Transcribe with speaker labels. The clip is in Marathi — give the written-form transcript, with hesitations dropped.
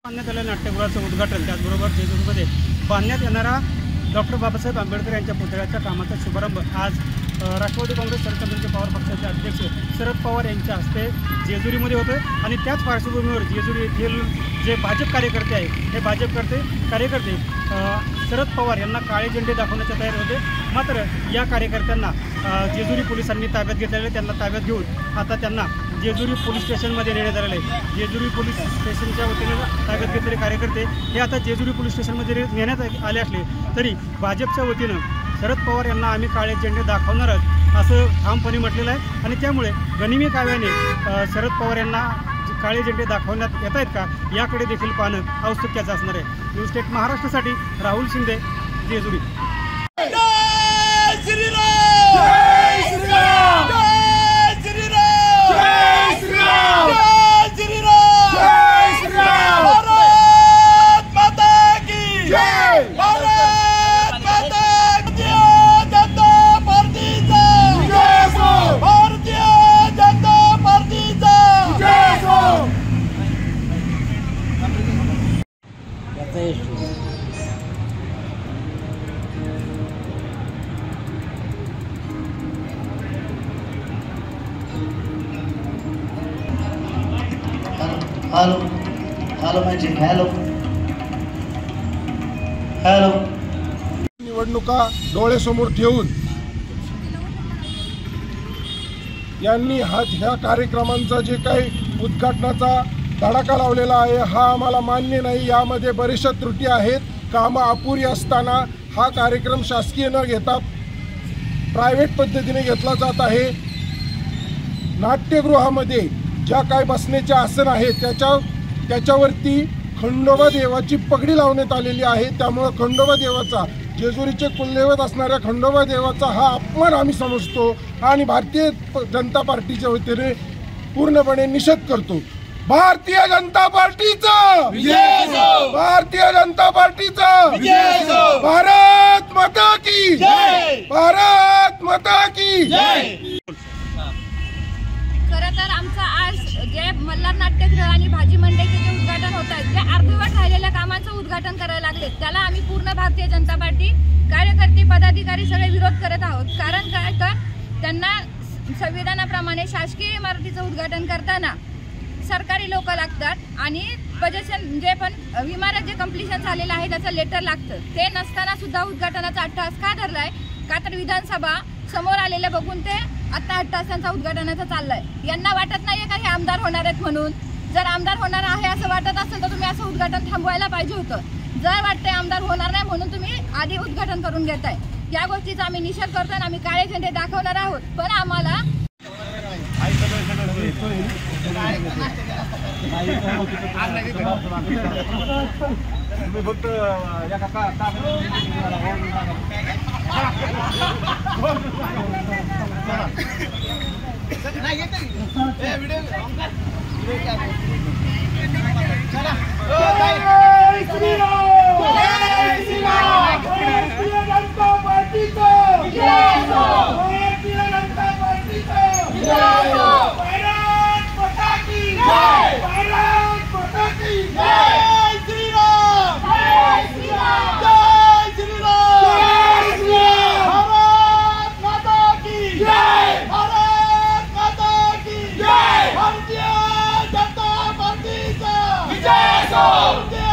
Speaker 1: बांधण्यात आलेल्या नाट्यगृहाचं उद्घाटन, त्याचबरोबर जेजुरीमध्ये बांधण्यात येणारा डॉक्टर बाबासाहेब आंबेडकर यांच्या पुतळ्याच्या कामाचा शुभारंभ आज राष्ट्रवादी काँग्रेस शरदचंद्र पवार पक्षाचे अध्यक्ष शरद पवार यांच्या हस्ते जेजुरीमध्ये होते। आणि त्याच पार्श्वभूमीवर जेजुरी येथील जे भाजप कार्यकर्ते आहेत हे कार्यकर्ते शरद पवार यांना काळे झेंडे दाखवण्याच्या तयारी होते। मात्र या कार्यकर्त्यांना जेजुरी पोलिसांनी ताब्यात घेतलेले, त्यांना ताब्यात घेऊन आता त्यांना जेजुरी पोलीस स्टेशनमध्ये नेण्यात आलेले आहे। जेजुरी पोलीस स्टेशनच्या वतीने ताब्यात घेतलेले कार्यकर्ते हे आता जेजुरी पोलीस स्टेशनमध्ये नेण्यात आले असले तरी भाजपच्या वतीनं शरद पवार यांना आम्ही काळे झेंडे दाखवणारच असं ठामपणे म्हटलेलं आहे। आणि त्यामुळे गनिमी काव्याने शरद पवार यांना काळे झेंडे दाखवण्यात येत आहेत का याकडे देखील पाहणं औत्सुक्याचं असणार आहे। न्यूज स्टेट महाराष्ट्रासाठी राहुल शिंदे, जेजुरी।
Speaker 2: हॅलो निवडणुका डोळ्यासमोर ठेवून यांनी ह्या कार्यक्रमांचा जे काही उद्घाटनाचा धडाका लावलेला आहे हा आम्हाला मान्य नाही। यामध्ये बरेचशा त्रुटी आहेत। कामं अपुरी असताना हा कार्यक्रम शासकीय न घेता प्रायव्हेट पद्धतीने घेतला जात आहे। नाट्यगृहामध्ये ज्या काय बसण्याचे आसन आहेत त्याच्यावरती खंडोबा देवाची पगडी लावण्यात आलेली आहे। त्यामुळे खंडोबा देवाचा, जेजुरीचे कुलदैवत असणाऱ्या खंडोबा देवाचा हा अपमान आम्ही समजतो आणि भारतीय जनता पार्टीच्या वतीने पूर्णपणे निषेध करतो। भारतीय जनता पार्टीचा विजय असो, भारतीय जनता पार्टीचा विजय असो, भारत माता की जय, भारत माता की जय।
Speaker 3: खरं तर आमचं आज जे मल्हार नाट्यगृह आणि भाजी मंडईचे जे उद्घाटन होत आहे त्या अर्धवट राहिलेल्या कामांचं उद्घाटन करायला लागले, त्याला आम्ही पूर्ण भारतीय जनता पार्टी कार्यकर्ते पदाधिकारी सगळे विरोध करत आहोत। कारण काय तर त्यांना संविधानाप्रमाणे शासकीय इमारतीचं उद्घाटन करताना सरकारी लोक लागतात आणि पोजेशन जे पण इमारत जे कंप्लीशन झालेलं आहे त्याचं लेटर लागतं। ते नसताना सुद्धा उद्घाटनाचा अट्टहास का धरलाय? का तर विधानसभा समोर आलेलं बघून ते आता अट्टहासांचा उद्घाटनाचा चाललाय। यांना वाटत नाहीये का हे आमदार होणार आहेत म्हणून? जर आमदार होणार आहे असं वाटत असेल तर तुम्ही असं उद्घाटन थांबवायला पाहिजे होतं। जर वाटतंय आमदार होणार नाही म्हणून तुम्ही आधी उद्घाटन करून घेताय, या गोष्टीचा आम्ही निषेध करतो आणि आम्ही काळे झेंडे दाखवणार आहोत। पण आम्हाला
Speaker 4: Yes!